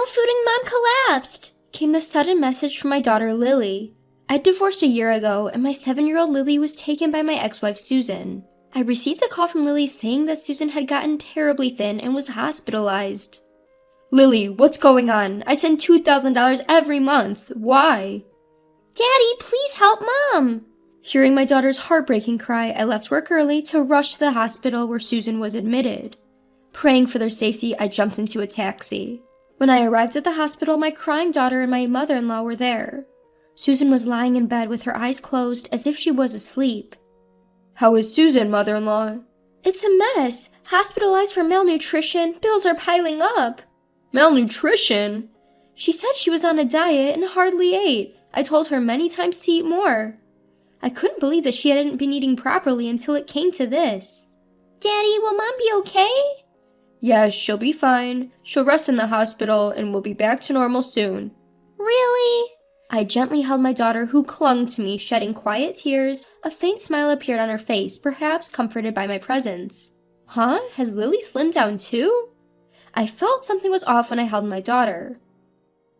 no food and Mom collapsed, came the sudden message from my daughter Lily. I'd divorced a year ago, and my 7-year-old Lily was taken by my ex-wife Susan. I received a call from Lily saying that Susan had gotten terribly thin and was hospitalized. Lily, what's going on? I send $2,000 every month. Why? Daddy, please help Mom! Hearing my daughter's heartbreaking cry, I left work early to rush to the hospital where Susan was admitted. Praying for their safety, I jumped into a taxi. When I arrived at the hospital, my crying daughter and my mother-in-law were there. Susan was lying in bed with her eyes closed as if she was asleep. How is Susan, mother-in-law? It's a mess. Hospitalized for malnutrition. Bills are piling up. Malnutrition? She said she was on a diet and hardly ate. I told her many times to eat more. I couldn't believe that she hadn't been eating properly until it came to this. Daddy, will Mom be okay? Yes, she'll be fine. She'll rest in the hospital and we'll be back to normal soon. Really? I gently held my daughter, who clung to me, shedding quiet tears. A faint smile appeared on her face, perhaps comforted by my presence. Huh? Has Lily slimmed down too? I felt something was off when I held my daughter.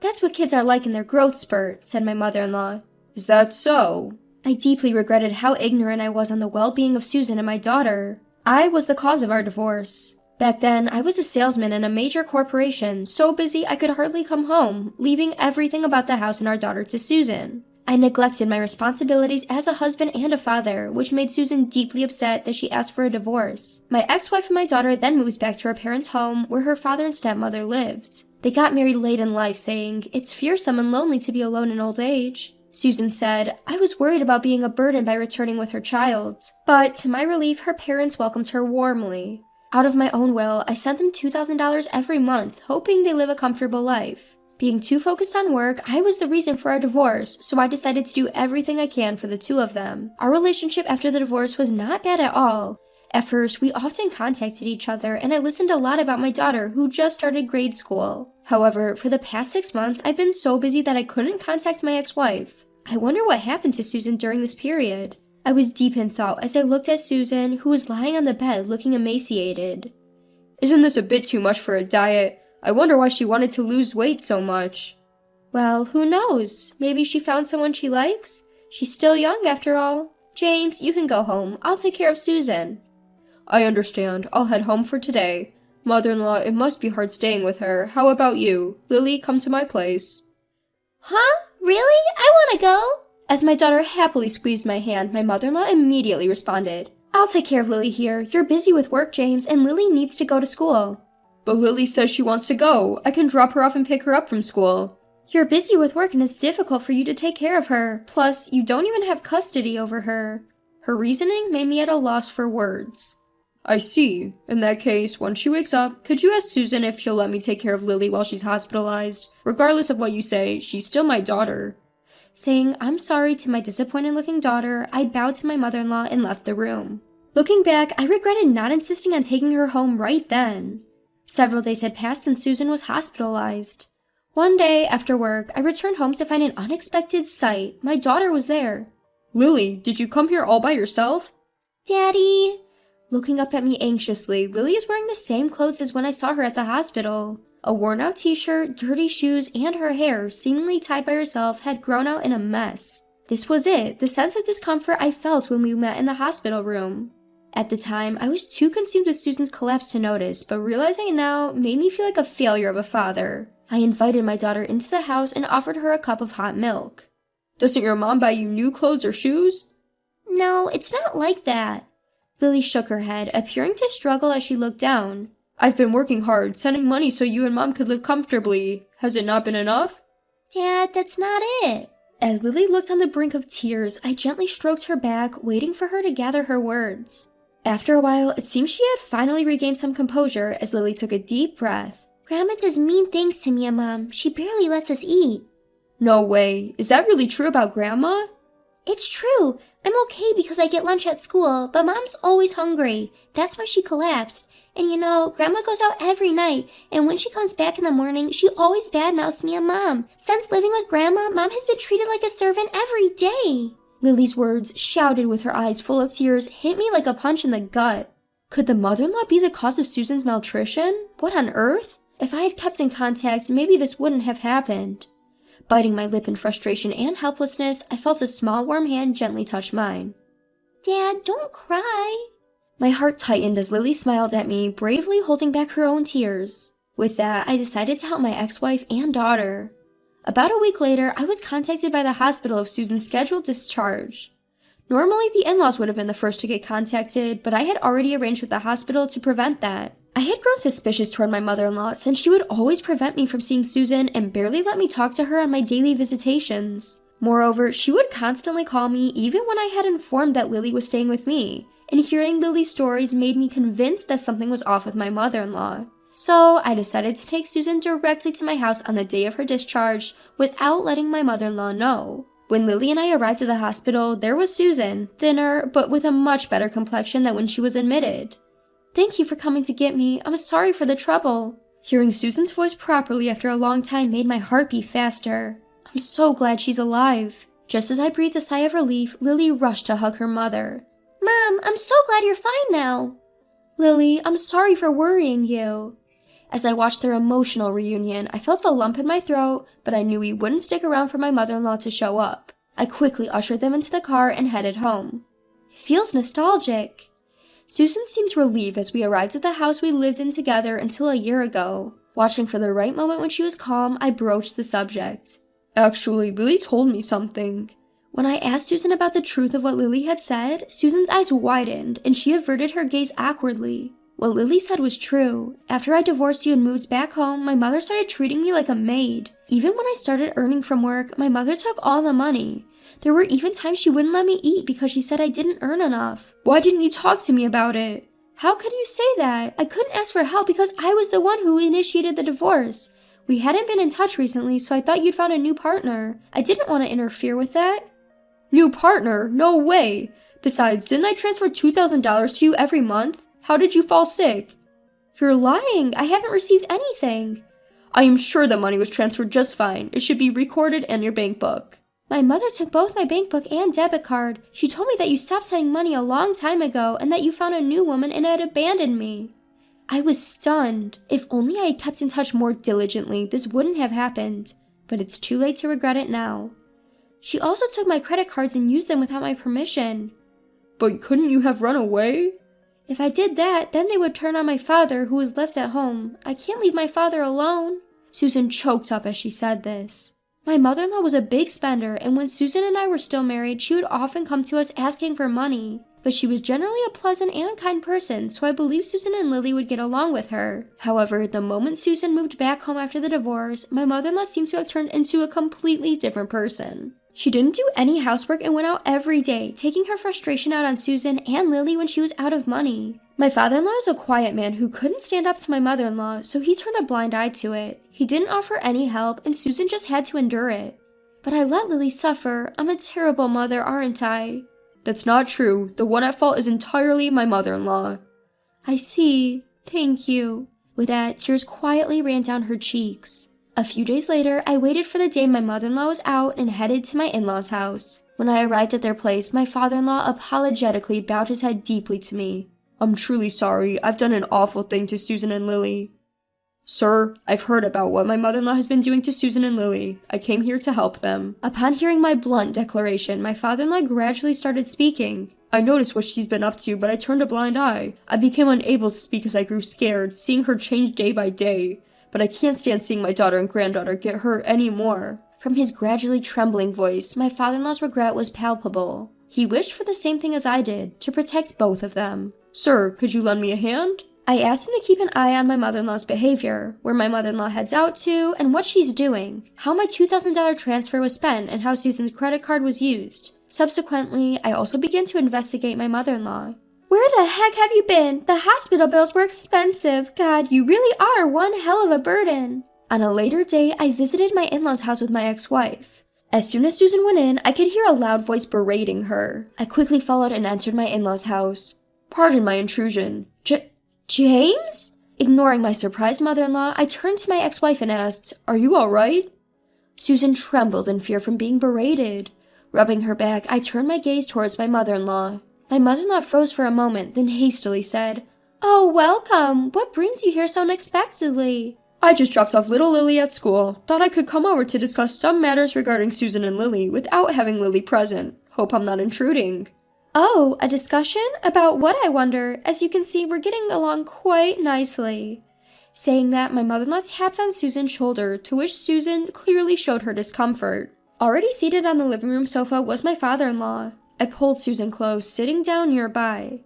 That's what kids are like in their growth spurt, said my mother-in-law. Is that so? I deeply regretted how ignorant I was on the well-being of Susan and my daughter. I was the cause of our divorce. Back then, I was a salesman in a major corporation, so busy I could hardly come home, leaving everything about the house and our daughter to Susan. I neglected my responsibilities as a husband and a father, which made Susan deeply upset that she asked for a divorce. My ex-wife and my daughter then moved back to her parents' home, where her father and stepmother lived. They got married late in life, saying, "It's fearsome and lonely to be alone in old age." Susan said, "I was worried about being a burden by returning with her child." But, to my relief, her parents welcomed her warmly. Out of my own will, I sent them $2,000 every month, hoping they live a comfortable life. Being too focused on work, I was the reason for our divorce, so I decided to do everything I can for the two of them. Our relationship after the divorce was not bad at all. At first, we often contacted each other, and I listened a lot about my daughter, who just started grade school. However, for the past 6 months, I've been so busy that I couldn't contact my ex-wife. I wonder what happened to Susan during this period. I was deep in thought as I looked at Susan, who was lying on the bed looking emaciated. Isn't this a bit too much for a diet? I wonder why she wanted to lose weight so much. Well, who knows? Maybe she found someone she likes? She's still young after all. James, you can go home. I'll take care of Susan. I understand. I'll head home for today. Mother-in-law, it must be hard staying with her. How about you? Lily, come to my place. Huh? Really? I want to go. As my daughter happily squeezed my hand, my mother-in-law immediately responded. I'll take care of Lily here. You're busy with work, James, and Lily needs to go to school. But Lily says she wants to go. I can drop her off and pick her up from school. You're busy with work and it's difficult for you to take care of her. Plus, you don't even have custody over her. Her reasoning made me at a loss for words. I see. In that case, when she wakes up, could you ask Susan if she'll let me take care of Lily while she's hospitalized? Regardless of what you say, she's still my daughter. Saying I'm sorry to my disappointed-looking daughter, I bowed to my mother-in-law and left the room. Looking back, I regretted not insisting on taking her home right then. Several days had passed and Susan was hospitalized. One day, after work, I returned home to find an unexpected sight. My daughter was there. Lily, did you come here all by yourself? Daddy. Looking up at me anxiously, Lily is wearing the same clothes as when I saw her at the hospital. A worn-out t-shirt, dirty shoes, and her hair, seemingly tied by herself, had grown out in a mess. This was it, the sense of discomfort I felt when we met in the hospital room. At the time, I was too consumed with Susan's collapse to notice, but realizing it now made me feel like a failure of a father. I invited my daughter into the house and offered her a cup of hot milk. Doesn't your mom buy you new clothes or shoes? No, it's not like that. Lily shook her head, appearing to struggle as she looked down. I've been working hard, sending money so you and Mom could live comfortably. Has it not been enough? Dad, that's not it. As Lily looked on the brink of tears, I gently stroked her back, waiting for her to gather her words. After a while, it seemed she had finally regained some composure as Lily took a deep breath. Grandma does mean things to me and Mom. She barely lets us eat. No way. Is that really true about Grandma? It's true. I'm okay because I get lunch at school, but Mom's always hungry. That's why she collapsed. And you know, Grandma goes out every night, and when she comes back in the morning, she always badmouths me and Mom. Since living with Grandma, Mom has been treated like a servant every day. Lily's words, shouted with her eyes full of tears, hit me like a punch in the gut. Could the mother-in-law be the cause of Susan's malnutrition? What on earth? If I had kept in contact, maybe this wouldn't have happened. Biting my lip in frustration and helplessness, I felt a small warm hand gently touch mine. Dad, don't cry. My heart tightened as Lily smiled at me, bravely holding back her own tears. With that, I decided to help my ex-wife and daughter. About a week later, I was contacted by the hospital of Susan's scheduled discharge. Normally, the in-laws would have been the first to get contacted, but I had already arranged with the hospital to prevent that. I had grown suspicious toward my mother-in-law since she would always prevent me from seeing Susan and barely let me talk to her on my daily visitations. Moreover, she would constantly call me even when I had informed that Lily was staying with me, and hearing Lily's stories made me convinced that something was off with my mother-in-law. So, I decided to take Susan directly to my house on the day of her discharge without letting my mother-in-law know. When Lily and I arrived at the hospital, there was Susan, thinner, but with a much better complexion than when she was admitted. Thank you for coming to get me. I'm sorry for the trouble. Hearing Susan's voice properly after a long time made my heart beat faster. I'm so glad she's alive. Just as I breathed a sigh of relief, Lily rushed to hug her mother. Mom, I'm so glad you're fine now. Lily, I'm sorry for worrying you. As I watched their emotional reunion, I felt a lump in my throat, but I knew he wouldn't stick around for my mother-in-law to show up. I quickly ushered them into the car and headed home. It feels nostalgic. Susan seemed relieved as we arrived at the house we lived in together until a year ago. Watching for the right moment when she was calm, I broached the subject. Actually, Lily told me something. When I asked Susan about the truth of what Lily had said, Susan's eyes widened and she averted her gaze awkwardly. What Lily said was true. After I divorced you and moved back home, my mother started treating me like a maid. Even when I started earning from work, my mother took all the money. There were even times she wouldn't let me eat because she said I didn't earn enough. Why didn't you talk to me about it? How could you say that? I couldn't ask for help because I was the one who initiated the divorce. We hadn't been in touch recently, so I thought you'd found a new partner. I didn't want to interfere with that. New partner? No way. Besides, didn't I transfer $2,000 to you every month? How did you fall sick? You're lying. I haven't received anything. I am sure the money was transferred just fine. It should be recorded in your bank book. My mother took both my bank book and debit card. She told me that you stopped sending money a long time ago and that you found a new woman and had abandoned me. I was stunned. If only I had kept in touch more diligently, this wouldn't have happened. But it's too late to regret it now. She also took my credit cards and used them without my permission. But couldn't you have run away? If I did that, then they would turn on my father, who was left at home. I can't leave my father alone. Susan choked up as she said this. My mother-in-law was a big spender, and when Susan and I were still married, she would often come to us asking for money. But she was generally a pleasant and kind person, so I believed Susan and Lily would get along with her. However, the moment Susan moved back home after the divorce, my mother-in-law seemed to have turned into a completely different person. She didn't do any housework and went out every day, taking her frustration out on Susan and Lily when she was out of money. My father-in-law is a quiet man who couldn't stand up to my mother-in-law, so he turned a blind eye to it. He didn't offer any help, and Susan just had to endure it. But I let Lily suffer. I'm a terrible mother, aren't I? That's not true. The one at fault is entirely my mother-in-law. I see. Thank you. With that, tears quietly ran down her cheeks. A few days later, I waited for the day my mother-in-law was out and headed to my in-laws' house. When I arrived at their place, my father-in-law apologetically bowed his head deeply to me. I'm truly sorry. I've done an awful thing to Susan and Lily. Sir, I've heard about what my mother-in-law has been doing to Susan and Lily. I came here to help them. Upon hearing my blunt declaration, my father-in-law gradually started speaking. I noticed what she's been up to, but I turned a blind eye. I became unable to speak as I grew scared, seeing her change day by day. But I can't stand seeing my daughter and granddaughter get hurt anymore. From his gradually trembling voice, my father-in-law's regret was palpable. He wished for the same thing as I did, to protect both of them. Sir, could you lend me a hand? I asked him to keep an eye on my mother-in-law's behavior, where my mother-in-law heads out to, and what she's doing, how my $2,000 transfer was spent, and how Susan's credit card was used. Subsequently, I also began to investigate my mother-in-law. Where the heck have you been? The hospital bills were expensive. God, you really are one hell of a burden. On a later day, I visited my in-laws' house with my ex-wife. As soon as Susan went in, I could hear a loud voice berating her. I quickly followed and entered my in-laws' house. Pardon my intrusion. James? Ignoring my surprised mother-in-law, I turned to my ex-wife and asked, Are you all right? Susan trembled in fear from being berated. Rubbing her back, I turned my gaze towards my mother-in-law. My mother-in-law froze for a moment, then hastily said, Oh, welcome. What brings you here so unexpectedly? I just dropped off little Lily at school. Thought I could come over to discuss some matters regarding Susan and Lily without having Lily present. Hope I'm not intruding. Oh, a discussion? About what, I wonder? As you can see, we're getting along quite nicely. Saying that, my mother-in-law tapped on Susan's shoulder, to which Susan clearly showed her discomfort. Already seated on the living room sofa was my father-in-law. I pulled Susan close, sitting down nearby.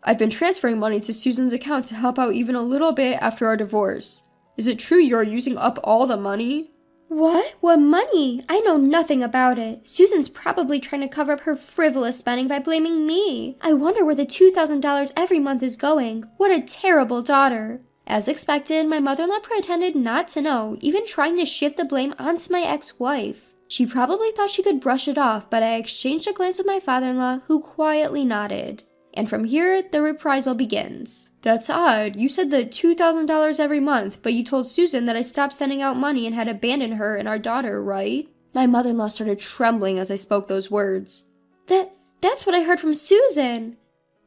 I've been transferring money to Susan's account to help out even a little bit after our divorce. Is it true you are using up all the money? What? What money? I know nothing about it. Susan's probably trying to cover up her frivolous spending by blaming me. I wonder where the $2,000 every month is going. What a terrible daughter. As expected, my mother-in-law pretended not to know, even trying to shift the blame onto my ex-wife. She probably thought she could brush it off, but I exchanged a glance with my father-in-law, who quietly nodded. And from here, the reprisal begins. That's odd. You said the $2,000 every month, but you told Susan that I stopped sending out money and had abandoned her and our daughter, right? My mother-in-law started trembling as I spoke those words. That's what I heard from Susan.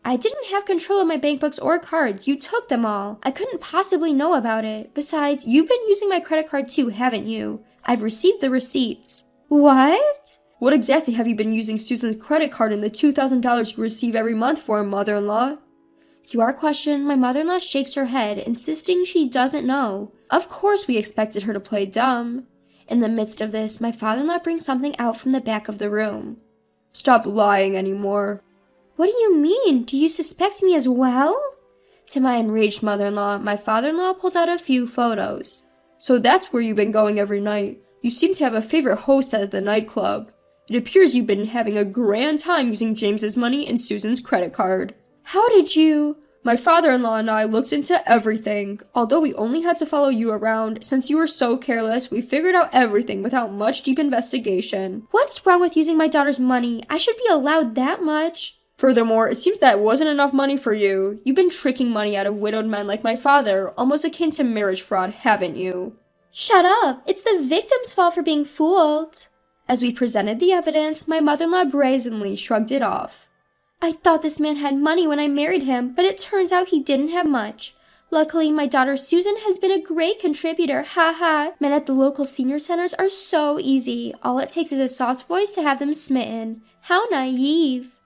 I didn't have control of my bank books or cards. You took them all. I couldn't possibly know about it. Besides, you've been using my credit card too, haven't you? I've received the receipts. What? What exactly have you been using Susan's credit card and the $2,000 you receive every month for, mother-in-law? To our question, my mother-in-law shakes her head, insisting she doesn't know. Of course we expected her to play dumb. In the midst of this, my father-in-law brings something out from the back of the room. Stop lying anymore. What do you mean? Do you suspect me as well? To my enraged mother-in-law, my father-in-law pulled out a few photos. So that's where you've been going every night. You seem to have a favorite host at the nightclub. It appears you've been having a grand time using James's money and Susan's credit card. How did you? My father-in-law and I looked into everything. Although we only had to follow you around, since you were so careless, we figured out everything without much deep investigation. What's wrong with using my daughter's money? I should be allowed that much. Furthermore, it seems that wasn't enough money for you. You've been tricking money out of widowed men like my father, almost akin to marriage fraud, haven't you? Shut up! It's the victim's fault for being fooled. As we presented the evidence, my mother-in-law brazenly shrugged it off. I thought this man had money when I married him, but it turns out he didn't have much. Luckily, my daughter Susan has been a great contributor, haha. Men at the local senior centers are so easy. All it takes is a soft voice to have them smitten. How naive.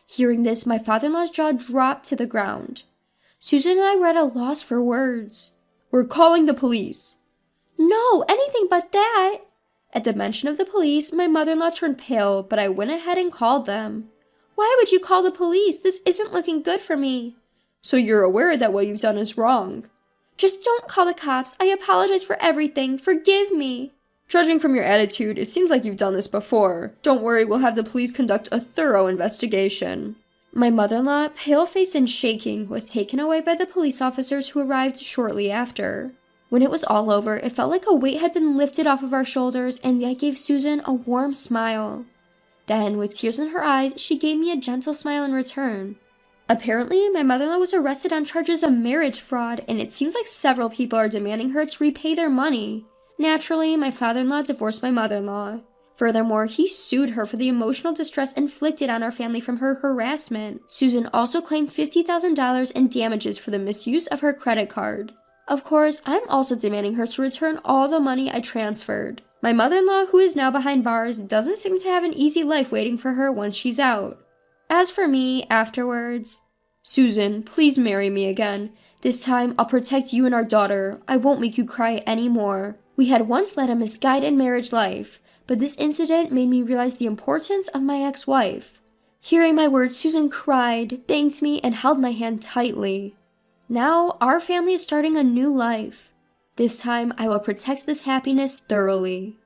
Hearing this, my father-in-law's jaw dropped to the ground. Susan and I were at a loss for words. We're calling the police. No, anything but that. At the mention of the police, my mother-in-law turned pale, but I went ahead and called them. Why would you call the police? This isn't looking good for me. So you're aware that what you've done is wrong. Just don't call the cops. I apologize for everything. Forgive me. Judging from your attitude, it seems like you've done this before. Don't worry, we'll have the police conduct a thorough investigation. My mother-in-law, pale-faced and shaking, was taken away by the police officers who arrived shortly after. When it was all over, it felt like a weight had been lifted off of our shoulders, and I gave Susan a warm smile. Then, with tears in her eyes, she gave me a gentle smile in return. Apparently, my mother-in-law was arrested on charges of marriage fraud, and it seems like several people are demanding her to repay their money. Naturally, my father-in-law divorced my mother-in-law. Furthermore, he sued her for the emotional distress inflicted on our family from her harassment. Susan also claimed $50,000 in damages for the misuse of her credit card. Of course, I'm also demanding her to return all the money I transferred. My mother-in-law, who is now behind bars, doesn't seem to have an easy life waiting for her once she's out. As for me, afterwards, Susan, please marry me again. This time, I'll protect you and our daughter. I won't make you cry anymore. We had once led a misguided marriage life, but this incident made me realize the importance of my ex-wife. Hearing my words, Susan cried, thanked me, and held my hand tightly. Now, our family is starting a new life. This time, I will protect this happiness thoroughly.